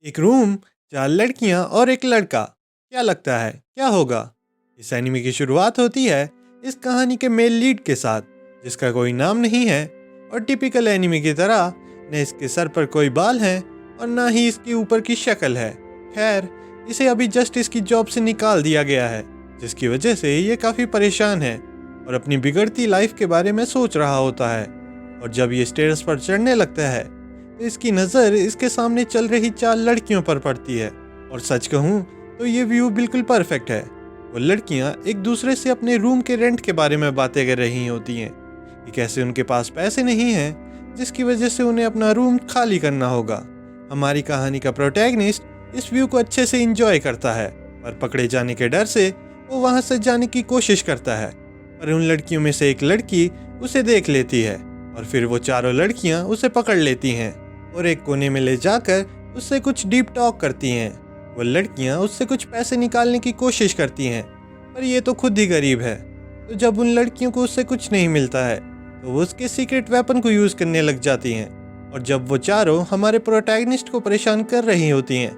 एक रूम, 4 लड़कियां और एक लड़का। क्या लगता है क्या होगा? इस एनिमे की शुरुआत होती है इस कहानी के मेल लीड के साथ, जिसका कोई नाम नहीं है। और टिपिकल एनिमे की तरह न इसके सर पर कोई बाल है और ना ही इसके ऊपर की शक्ल है। खैर, इसे अभी जस्ट इसकी जॉब से निकाल दिया गया है, जिसकी वजह से ये काफ़ी परेशान है और अपनी बिगड़ती लाइफ के बारे में सोच रहा होता है। और जब ये स्टेयर्स पर चढ़ने लगता है तो इसकी नज़र इसके सामने चल रही 4 लड़कियों पर पड़ती है। और सच कहूँ तो ये व्यू बिल्कुल परफेक्ट है। वो लड़कियां एक दूसरे से अपने रूम के रेंट के बारे में बातें कर रही होती हैं कि कैसे उनके पास पैसे नहीं हैं, जिसकी वजह से उन्हें अपना रूम खाली करना होगा। हमारी कहानी का प्रोटैगनिस्ट इस व्यू को अच्छे से एंजॉय करता है, पर पकड़े जाने के डर से वो वहां से जाने की कोशिश करता है। पर उन लड़कियों में से एक लड़की उसे देख लेती है और फिर वो चारों लड़कियां उसे पकड़ लेती हैं और एक कोने में ले जाकर उससे कुछ डीप टॉक करती हैं। वो लड़कियां उससे कुछ पैसे निकालने की कोशिश करती हैं, पर ये तो खुद ही गरीब है। तो जब उन लड़कियों को उससे कुछ नहीं मिलता है तो वो उसके सीक्रेट वेपन को यूज़ करने लग जाती हैं। और जब वो चारों हमारे प्रोटैगनिस्ट को परेशान कर रही होती हैं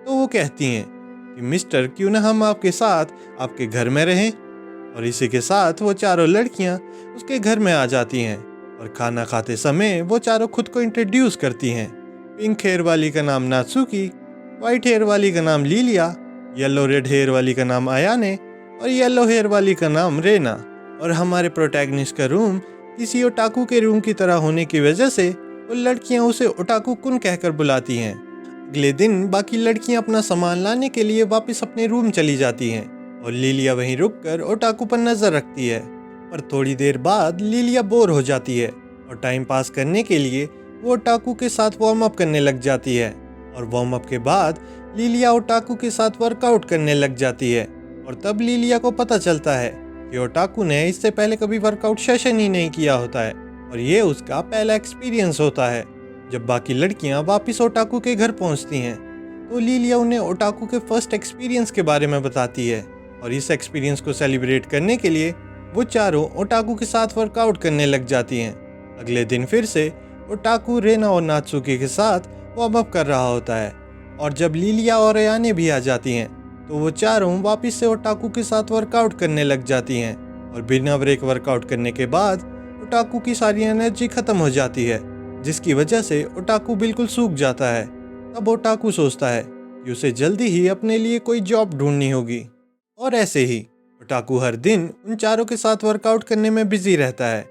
तो वो कहती हैं कि मिस्टर, क्यों ना हम आपके साथ आपके घर में रहें। और इसी के साथ वो चारों लड़कियां उसके घर में आ जाती हैं और खाना खाते समय वो चारों खुद को इंट्रोड्यूस करती हैं। पिंक हेयर वाली का नाम नात्सुकी, वाइट हेयर वाली का नाम लीलिया, येलो रेड हेयर वाली का नाम आयाने और येलो हेयर वाली का नाम रेना। और हमारे प्रोटैगनिस्ट का रूम किसी ओटाकू के रूम की तरह होने की वजह से वो लड़कियां उसे ओटाकू कुन कहकर बुलाती हैं। अगले दिन बाकी लड़कियां अपना सामान लाने के लिए वापस अपने रूम चली जाती हैं और लीलिया वहीं रुककर ओटाकू पर नजर रखती है। पर थोड़ी देर बाद लीलिया बोर हो जाती है और टाइम पास करने के लिए वो ओटाकू के साथ वार्म अप करने लग जाती है। और वार्म अप के बाद लीलिया ओटाकू के साथ वर्कआउट करने लग जाती है। और तब लीलिया को पता चलता है कि ओटाकू ने इससे पहले कभी वर्कआउट सेशन ही नहीं किया होता है और ये उसका पहला एक्सपीरियंस होता है। जब बाकी लड़कियां वापस ओटाकू के घर पहुंचती हैं तो लीलिया उन्हें ओटाकू के फर्स्ट एक्सपीरियंस के बारे में बताती है। और इस एक्सपीरियंस को सेलिब्रेट करने के लिए वो चारों ओटाकू के साथ वर्कआउट करने लग जाती हैं। अगले दिन फिर से ओटाकू रेना और नात्सुकी के साथ वार्म अप कर रहा होता है। और जब लीलिया और अयाने भी आ जाती हैं तो वो चारों वापस से ओटाकू के साथ वर्कआउट करने लग जाती हैं। और बिना ब्रेक वर्कआउट करने के बाद ओटाकू की सारी एनर्जी खत्म हो जाती है, जिसकी वजह से ओटाकू बिल्कुल सूख जाता है। तब ओटाकू सोचता है कि उसे जल्दी ही अपने लिए कोई जॉब ढूंढनी होगी। और ऐसे ही ओटाकू हर दिन उन चारों के साथ वर्कआउट करने में बिजी रहता है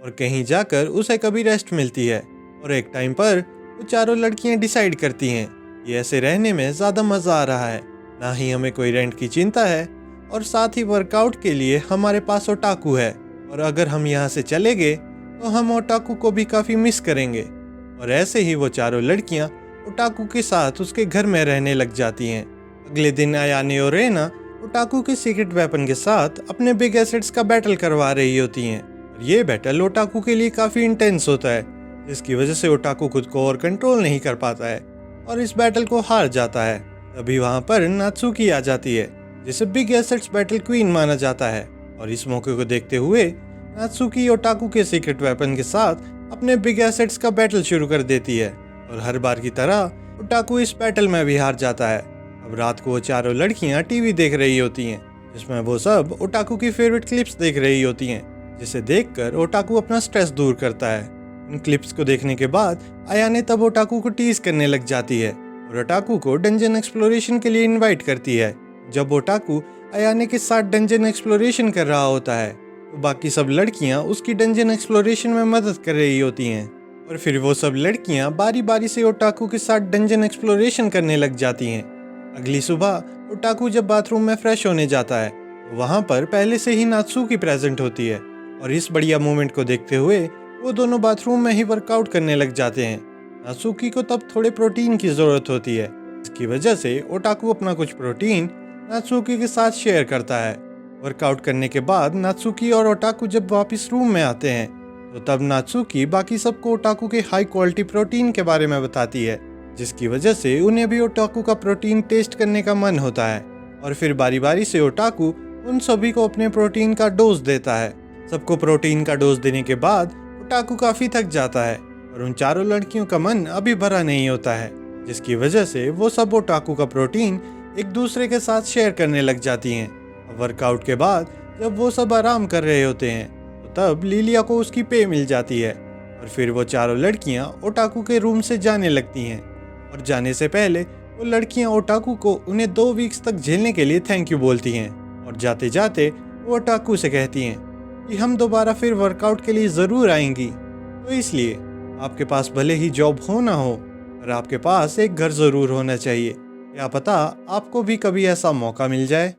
और कहीं जाकर उसे कभी रेस्ट मिलती है। और एक टाइम पर वो चारों लड़कियां डिसाइड करती हैं कि ऐसे रहने में ज़्यादा मज़ा आ रहा है, ना ही हमें कोई रेंट की चिंता है और साथ ही वर्कआउट के लिए हमारे पास ओटाकू है। और अगर हम यहाँ से चले गए तो हम ओटाकू को भी काफ़ी मिस करेंगे। और ऐसे ही वो चारों लड़कियाँ ओटाकू के साथ उसके घर में रहने लग जाती हैं। अगले दिन अयाने और रेना ओटाकू के सीक्रेट वेपन के साथ अपने बिग एसेट्स का बैटल करवा रही होती हैं। और ये बैटल ओटाकू के लिए काफ़ी इंटेंस होता है, जिसकी वजह से ओटाकू खुद को और कंट्रोल नहीं कर पाता है और इस बैटल को हार जाता है। तभी वहाँ पर नात्सुकी आ जाती है, जिसे बिग एसेट्स बैटल क्वीन माना जाता है। और इस मौके को देखते हुए नात्सुकी ओटाकू के सीक्रेट वेपन के साथ अपने बिग एसेट्स का बैटल शुरू कर देती है। और हर बार की तरह ओटाकू इस बैटल में भी हार जाता है। अब रात को वो चारों लड़कियां टीवी देख रही होती हैं, जिसमें वो सब ओटाकू की फेवरेट क्लिप्स देख रही होती हैं, जिसे देखकर ओटाकू अपना स्ट्रेस दूर करता है। इन क्लिप्स को देखने के बाद अयाने तब ओटाकू को टीज करने लग जाती है और ओटाकू को डंजन एक्सप्लोरेशन के लिए इनवाइट करती है। जब ओटाकू अयाने के साथ डंजन एक्सप्लोरेशन कर रहा होता है तो बाकी सब लड़कियां उसकी डंजन एक्सप्लोरेशन में मदद कर रही होती हैं। और फिर वो सब लड़कियां बारी बारी से ओटाकू के साथ डंजन एक्सप्लोरेशन करने लग जाती हैं। अगली सुबह ओटाकू जब बाथरूम में फ्रेश होने जाता है तो वहाँ पर पहले से ही नात्सुकी प्रेजेंट होती है। और इस बढ़िया मोमेंट को देखते हुए वो दोनों बाथरूम में ही वर्कआउट करने लग जाते हैं। नात्सुकी को तब थोड़े प्रोटीन की ज़रूरत होती है, इसकी वजह से ओटाकू अपना कुछ प्रोटीन नात्सुकी के साथ शेयर करता है। वर्कआउट करने के बाद नात्सुकी और ओटाकू जब वापस रूम में आते हैं तो तब नात्सुकी बाकी सबको ओटाकू के हाई क्वालिटी प्रोटीन के बारे में बताती है, जिसकी वजह से उन्हें भी ओटाकू का प्रोटीन टेस्ट करने का मन होता है। और फिर बारी बारी से ओटाकू उन सभी को अपने प्रोटीन का डोज देता है। सबको प्रोटीन का डोज देने के बाद ओटाकू काफ़ी थक जाता है और उन चारों लड़कियों का मन अभी भरा नहीं होता है, जिसकी वजह से वो सब ओटाकू का प्रोटीन एक दूसरे के साथ शेयर करने लग जाती हैं। वर्कआउट के बाद जब वो सब आराम कर रहे होते हैं तो तब लिलिया को उसकी पे मिल जाती है और फिर वो चारों लड़कियां ओटाकू के रूम से जाने लगती हैं। और जाने से पहले वो लड़कियां ओटाकू को उन्हें 2 वीक्स तक झेलने के लिए थैंक यू बोलती हैं और जाते जाते वो ओटाकू से कहती हैं कि हम दोबारा फिर वर्कआउट के लिए ज़रूर आएंगी, तो इसलिए आपके पास भले ही जॉब हो ना हो पर आपके पास एक घर ज़रूर होना चाहिए। क्या पता आपको भी कभी ऐसा मौका मिल जाए।